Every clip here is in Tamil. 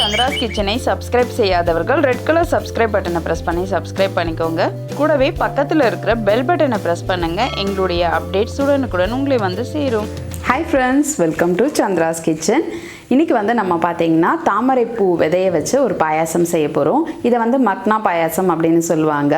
Chandra's Kitchen subscribe செய்யாதவர்கள் ரெட் கலர் subscribe பட்டனை press பண்ணி subscribe பண்ணிக்கோங்க. கூடவே பக்கத்துல இருக்கிற bell பட்டனை press பண்ணுங்க. எங்களுடைய அப்டேட்ஸ் உடனுக்குடன் உங்களை வந்து சேரும். Hi friends, welcome to Chandra's Kitchen. இன்னைக்கு வந்து நம்ம பாத்தீங்கன்னா தாமரை பூ விதையை வச்சு ஒரு பாயாசம் செய்ய போறோம். இத வந்து மக்னா பாயாசம் அப்படினு சொல்வாங்க.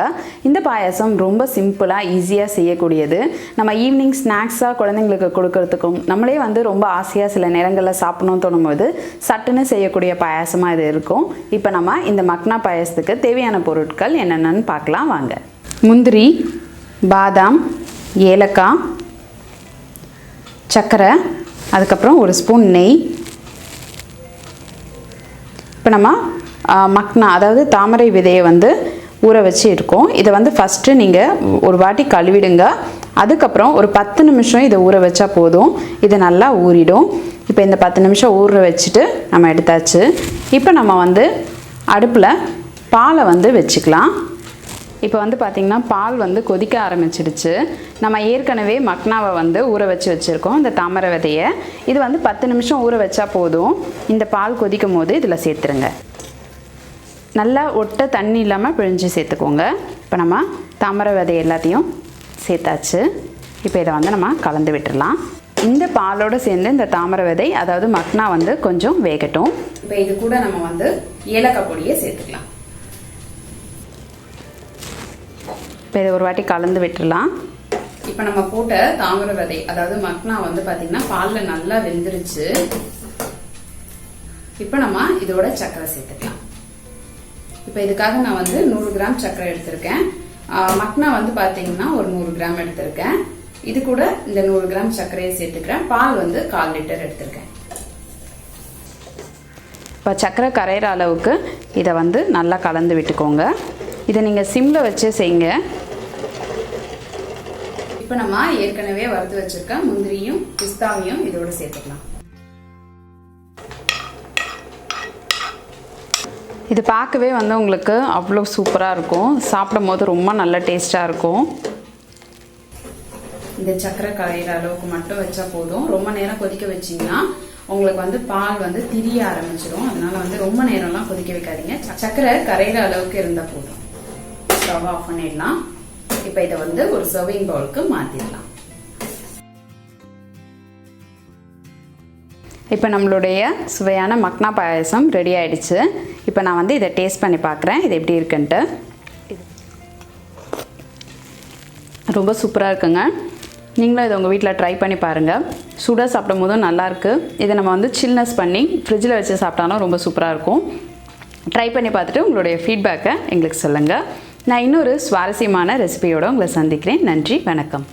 இந்த பாயாசம் ரொம்ப சிம்பிளா ஈஸியா செய்யக்கூடியது. நம்ம ஈவினிங் ஸ்நாக்ஸா குழந்தைகளுக்கு கொடுக்கிறதுக்கும் நம்மளே வந்து ரொம்ப ஆசையா சில நேரங்கள்ல சாப்பிடணும்னு தோணும்போது சட்டுன்னு செய்யக்கூடிய பாயாசமா இது இருக்கும். இப்போ நம்ம இந்த மக்னா பாயாசத்துக்கு தேவையான பொருட்கள் என்னென்னன்னு பார்க்கலாம் வாங்க. முந்திரி, பாதாம், ஏலக்காய், சக்கரை, அதுக்கப்புறம் ஒரு ஸ்பூன் நெய். இப்போ நம்ம மக்னா அதாவது தாமரை விதையை வந்து ஊற வச்சு இருக்கோம். இதை வந்து ஃபஸ்ட்டு நீங்கள் ஒரு வாட்டி கழுவிடுங்க. அதுக்கப்புறம் ஒரு 10 நிமிஷம் இதை ஊற வச்சா போதும். இது நல்லா ஊறிடும். இப்போ இந்த 10 நிமிஷம் ஊற வச்சுட்டு நம்ம எடுத்தாச்சு. இப்போ நம்ம வந்து அடுப்பில் பாலை வந்து வச்சுக்கலாம். இப்போ வந்து பார்த்திங்கன்னா பால் வந்து கொதிக்க ஆரம்பிச்சிடுச்சு. நம்ம ஏற்கனவே மக்னாவை வந்து ஊற வச்சு வச்சுருக்கோம் இந்த தாமரை விதையை. இது வந்து 10 நிமிஷம் ஊற வச்சா போதும். இந்த பால் கொதிக்கும் போது இதில் சேர்த்துருங்க. நல்லா ஒட்ட தண்ணி இல்லாமல் பிழிஞ்சு சேர்த்துக்கோங்க. இப்போ நம்ம தாமரை விதை எல்லாத்தையும் சேர்த்தாச்சு. இப்போ இதை வந்து நம்ம கலந்து விட்டுடலாம். இந்த பாலோடு சேர்ந்து இந்த தாமரை விதை அதாவது மக்னா வந்து கொஞ்சம் வேகட்டும். இப்போ இது கூட நம்ம வந்து ஏலக்காய் பொடியை சேர்த்துக்கலாம். இப்போ இதை ஒரு வாட்டி கலந்து விட்டுடலாம். இப்போ நம்ம போட்ட தாமரை விதை அதாவது மக்னா வந்து பார்த்தீங்கன்னா பாலில் நல்லா வெந்துருச்சு. இப்போ நம்ம இதோட சர்க்கரை சேர்த்துக்கலாம். இப்போ இதுக்காக நான் வந்து 100 கிராம் சர்க்கரை எடுத்திருக்கேன். மக்னா வந்து பார்த்தீங்கன்னா ஒரு 100 கிராம் எடுத்திருக்கேன். இது கூட இந்த 100 கிராம் சர்க்கரையை சேர்த்துக்கிறேன். பால் வந்து 1/4 லிட்டர் எடுத்திருக்கேன். இப்போ சர்க்கரை கரையிற அளவுக்கு இதை வந்து நல்லா கலந்து விட்டுக்கோங்க. இதை நீங்கள் சிம்மில் வச்சு செய்யுங்க. இப்போ நம்ம ஏற்கனவே வறுத்து வச்சிருக்க முந்திரியும் பிஸ்தாவையும் இதோட சேர்த்துக்கலாம். இது பார்க்கவே வந்து உங்களுக்கு அவ்வளோ சூப்பராக இருக்கும். சாப்பிடும் போது ரொம்ப நல்ல டேஸ்டாக இருக்கும். இந்த சர்க்கரை கரையிற அளவுக்கு மட்டும் வச்சா போதும். ரொம்ப நேரம் கொதிக்க வச்சிங்கன்னா உங்களுக்கு வந்து பால் வந்து திரிய ஆரம்பிச்சிடும். அதனால வந்து ரொம்ப நேரம்லாம் கொதிக்க வைக்காதீங்க. சர்க்கரை கரையிற அளவுக்கு இருந்தால் போதும். ஸ்டவ் ஆஃப் பண்ணிடலாம். இப்போ இதை வந்து ஒரு சர்விங் பவுலுக்கு மாற்றிடலாம். இப்போ நம்மளுடைய சுவையான மக்னா பாயாசம் ரெடி ஆயிடுச்சு. இப்போ நான் வந்து இதை டேஸ்ட் பண்ணி பார்க்குறேன் இது எப்படி இருக்குன்ட்டு. ரொம்ப சூப்பராக இருக்குங்க. நீங்களும் இதை உங்கள் வீட்டில் ட்ரை பண்ணி பாருங்கள். சுட சாப்பிடும் போதும் நல்லாயிருக்கு. இதை நம்ம வந்து சில்னஸ் பண்ணி ஃப்ரிட்ஜில் வச்சு சாப்பிட்டாலும் ரொம்ப சூப்பராக இருக்கும். ட்ரை பண்ணி பார்த்துட்டு உங்களுடைய ஃபீட்பேக்கை எங்களுக்கு சொல்லுங்கள். நான் இன்னொரு சுவாரஸ்யமான ரெசிபியோடு உங்களை சந்திக்கிறேன். நன்றி, வணக்கம்.